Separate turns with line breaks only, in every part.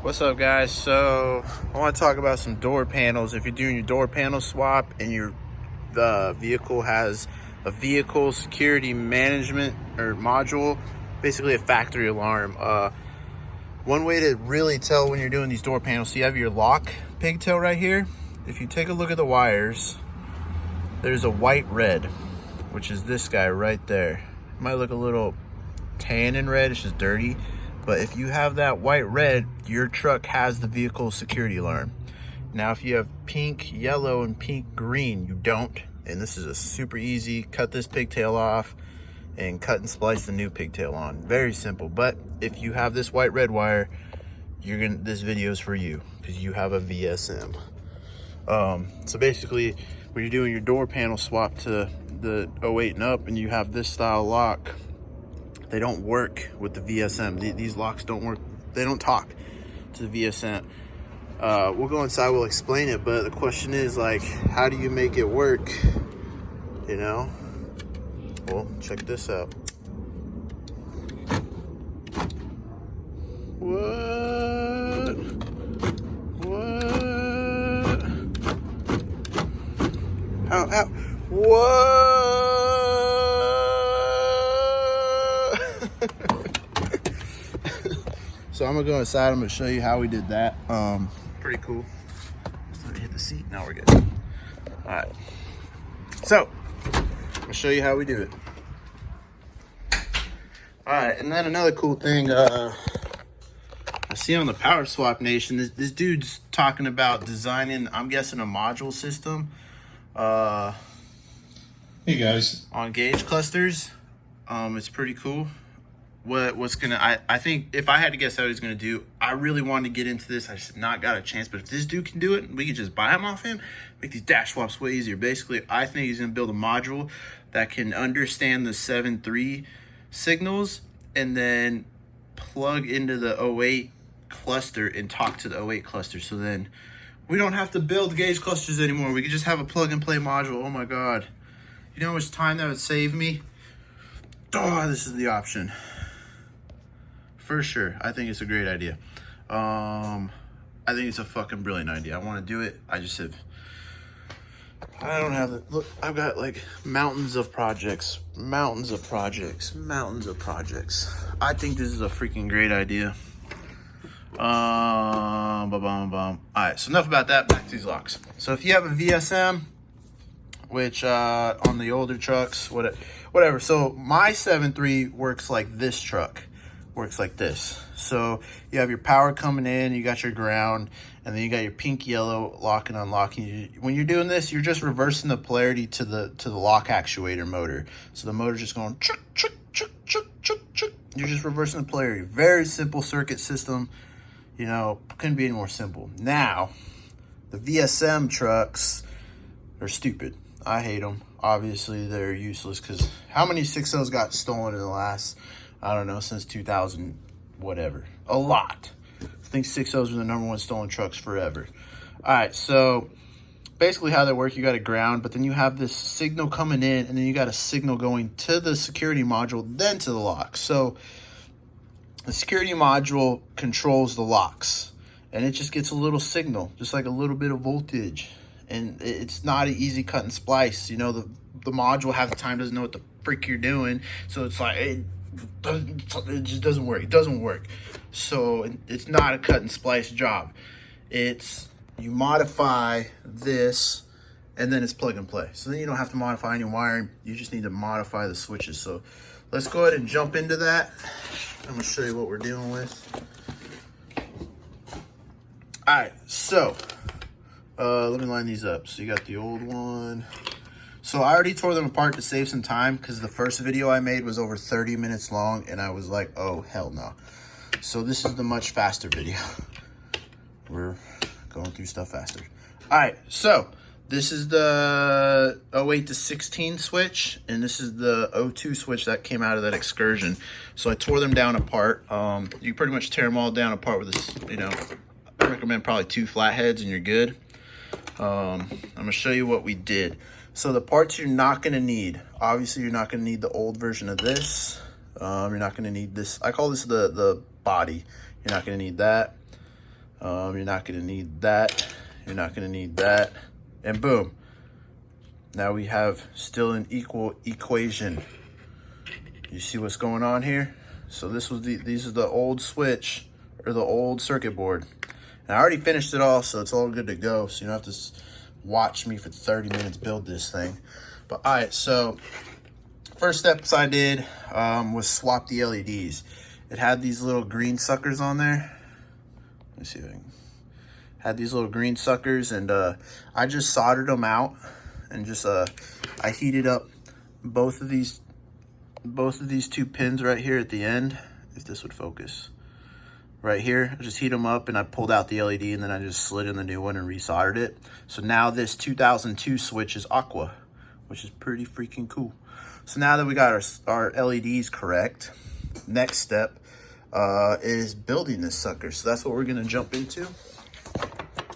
What's up, guys? So I want to talk about some door panels. If you're doing your door panel swap and your vehicle has a vehicle security management or module, basically a factory alarm. One way to really tell when you're doing these door panels, so you have your lock pigtail right here. If you take a look at the wires, there's a white red, which is this guy right there. It might look a little tan and red, it's just dirty. But if you have that white red, your truck has the vehicle security alarm. Now, if you have pink, yellow, and pink, green, you don't. And this is a super easy, cut this pigtail off and cut and splice the new pigtail on. Very simple. But if you have this white red wire, this video is for you because you have a VSM. So basically, when you're doing your door panel swap to the 08 and up and you have this style lock, they don't work with the VSM. These locks don't work. They don't talk to the VSM. We'll go inside, we'll explain it, but the question is, like, how do you make it work? You know? Well, check this out. What? How? What? So I'm gonna go inside. I'm gonna show you how we did that. Pretty cool. Just let me hit the seat. Now we're good. All right. So I'll show you how we do it. All right, and then another cool thing I see on the Power Swap Nation, this dude's talking about designing, I'm guessing, a module system.
Hey guys,
on gauge clusters. It's pretty cool. I think if I had to guess how he's gonna do, I really wanted to get into this. I just not got a chance, but if this dude can do it, we could just buy him off him, make these dash swaps way easier. Basically, I think he's gonna build a module that can understand the 7.3 signals and then plug into the 08 cluster and talk to the 08 cluster. So then we don't have to build gauge clusters anymore. We could just have a plug and play module. Oh my God. You know how much time that would save me? Oh, this is the option. For sure. I think it's a great idea. I think it's a fucking brilliant idea. I want to do it. I don't have the, look, I've got like mountains of projects. I think this is a freaking great idea. All right, so enough about that. Back to these locks. So if you have a VSM, which on the older trucks, whatever. So my 7.3 works like this truck. Works like this. So you have your power coming in, you got your ground, and then you got your pink, yellow lock and unlocking. When you're doing this, you're just reversing the polarity to the lock actuator motor. So the motor's just going chuk, chuk, chuk, chuk, chuk, chuk. You're just reversing the polarity. Very simple circuit system. You know, couldn't be any more simple. Now, the VSM trucks are stupid. I hate them. Obviously, they're useless because how many 6.0s got stolen in the last, I don't know, since 2000, whatever. A lot. I think 6.0s were the number one stolen trucks forever. All right, so basically how they work, you got a ground, but then you have this signal coming in, and then you got a signal going to the security module, then to the lock. So the security module controls the locks, and it just gets a little signal, just like a little bit of voltage. And it's not an easy cut and splice. You know, the module half the time doesn't know what the freak you're doing. So it's like, it just doesn't work. It doesn't work. So it's not a cut and splice job. It's, you modify this and then it's plug and play. So then you don't have to modify any wiring. You just need to modify the switches. So let's go ahead and jump into that. I'm gonna show you what we're dealing with. All right, so let me line these up. So you got the old one. So I already tore them apart to save some time because the first video I made was over 30 minutes long and I was like, oh, hell no. So this is the much faster video. We're going through stuff faster. All right, so this is the 08 to 16 switch, and this is the 02 switch that came out of that excursion. So I tore them down apart. You pretty much tear them all down apart with this, you know, I recommend probably 2 flatheads and you're good. I'm gonna show you what we did. So the parts you're not gonna need, obviously you're not gonna need the old version of this. You're not gonna need this. I call this the body. You're not gonna need that. You're not gonna need that. You're not gonna need that. And boom. Now we have still an equal equation. You see what's going on here? So these are the old switch, or the old circuit board. And I already finished it all, so it's all good to go. So you don't have to watch me for 30 minutes build this thing. But all right, so first steps I did was swap the LEDs. It had these little green suckers on there. Let me see if I can. Had these little green suckers, and I just soldered them out, and just I heated up both of these two pins right here at the end. If this would focus. Right here, I just heat them up, and I pulled out the LED, and then I just slid in the new one and resoldered it. So now this 2002 switch is aqua, which is pretty freaking cool. So now that we got our LEDs correct, next step is building this sucker. So that's what we're gonna jump into.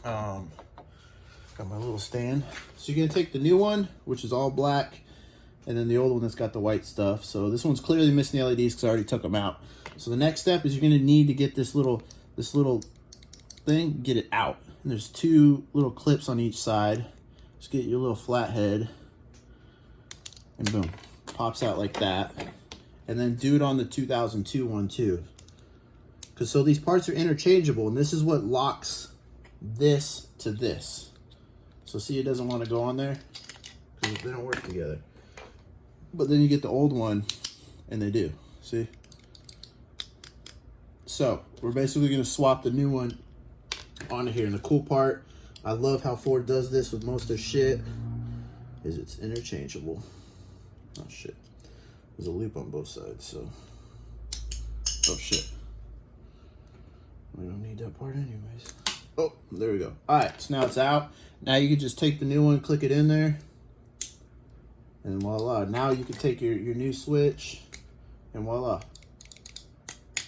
Got my little stand. So you're gonna take the new one, which is all black, and then the old one that's got the white stuff. So this one's clearly missing the LEDs because I already took them out. So the next step is you're gonna need to get this little thing, get it out. And there's two little clips on each side. Just get your little flathead, and boom, pops out like that. And then do it on the 2002 one too. Because so these parts are interchangeable, and this is what locks this to this. So see, it doesn't want to go on there because they don't work together. But then you get the old one, and they do. See? So we're basically going to swap the new one onto here. And the cool part, I love how Ford does this with most of their shit, is it's interchangeable. Oh shit. There's a loop on both sides, so. Oh shit. We don't need that part anyways. Oh, there we go. All right, so now it's out. Now you can just take the new one, click it in there, and voila. Now you can take your new switch, and voila.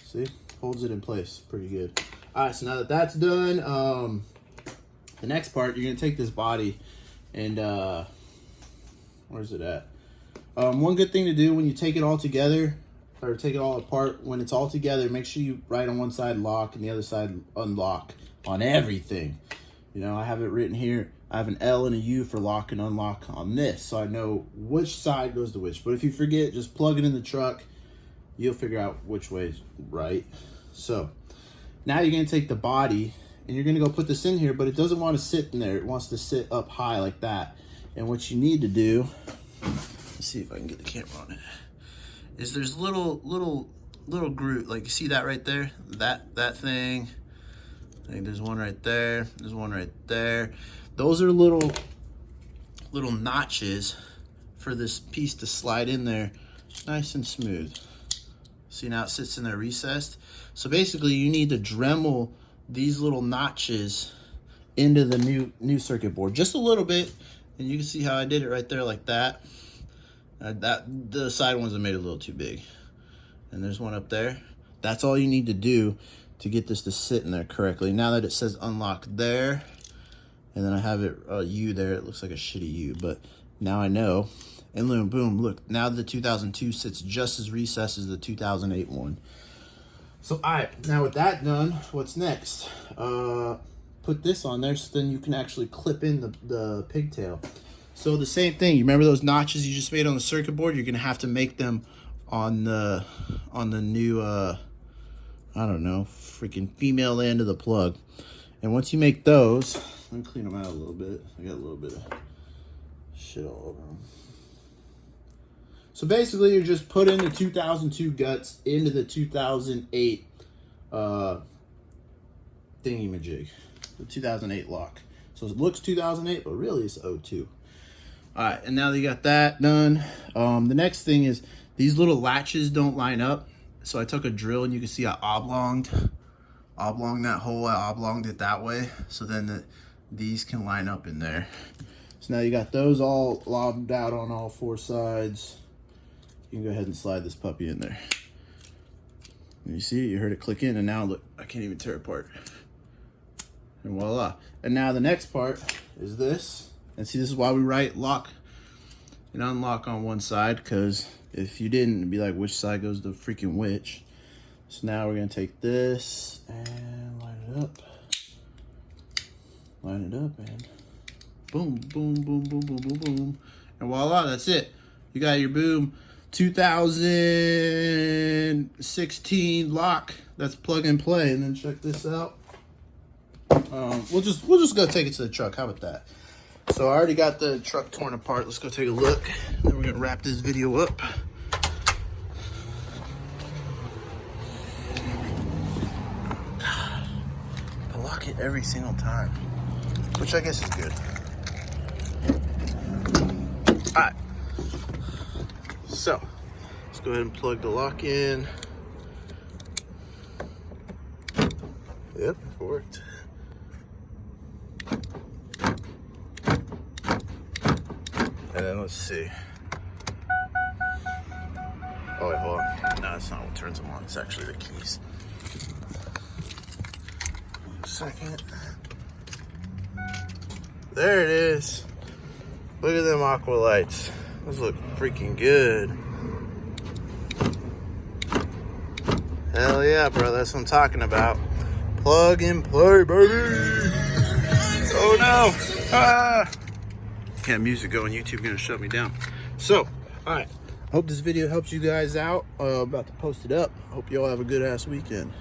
See? Holds it in place pretty good. All right, so now that that's done, the next part, you're gonna take this body and where's it at? One good thing to do when you take it all together, or take it all apart, when it's all together, make sure you write on one side lock and the other side unlock on everything. You know, I have it written here. I have an L and a U for lock and unlock on this, so I know which side goes to which. But if you forget, just plug it in the truck. You'll figure out which way is right. So now you're gonna take the body and you're gonna go put this in here, but it doesn't want to sit in there. It wants to sit up high like that. And what you need to do, let's see if I can get the camera on it, is there's little groove, like you see that right there, that thing. I think there's one right there. There's one right there. Those are little notches for this piece to slide in there, nice and smooth. See, now it sits in there recessed. So basically you need to Dremel these little notches into the new circuit board just a little bit, and you can see how I did it right there like that. The side ones I made it a little too big, and there's one up there. That's all you need to do to get this to sit in there correctly. Now that it says unlock there, and then I have it U there, it looks like a shitty U, but now I know. And boom, look, now the 2002 sits just as recessed as the 2008 one. So, all right, now with that done, what's next? Put this on there so then you can actually clip in the pigtail. So the same thing, you remember those notches you just made on the circuit board? You're gonna have to make them on the new, I don't know, freaking female end of the plug. And once you make those, let me clean them out a little bit. I got a little bit of shit all over them. So basically, you're just putting the 2002 guts into the 2008 thingy-majig, the 2008 lock. So it looks 2008, but really it's 02. All right, and now that you got that done, the next thing is these little latches don't line up. So I took a drill, and you can see I oblonged that hole. I oblonged it that way, so then these can line up in there. So now you got those all lobbed out on all four sides. You can go ahead and slide this puppy in there. And you see it, you heard it click in, and now look, I can't even tear it apart. And voila. And now the next part is this. And see, this is why we write lock and unlock on one side, because if you didn't, it'd be like, which side goes to freaking which? So now we're gonna take this and line it up. line it up, and boom, boom, boom, boom, boom, boom, boom. And voila, that's it. You got your Boom 2016 lock. That's plug and play. And then check this out. We'll just go take it to the truck. How about that? So I already got the truck torn apart. Let's go take a look. Then we're gonna wrap this video up. I lock it every single time, which I guess is good. All right. So let's go ahead and plug the lock in. Yep, it worked. And then let's see. Oh wait, hold on. No, that's not what turns them on. It's actually the keys. 1 second. There it is. Look at them aqua lights. Those look freaking good. Hell yeah, bro. That's what I'm talking about. Plug and play, baby. Oh no. Ah. Can't music going. YouTube gonna shut me down. So, all right. Hope this video helps you guys out. About to post it up. Hope y'all have a good ass weekend.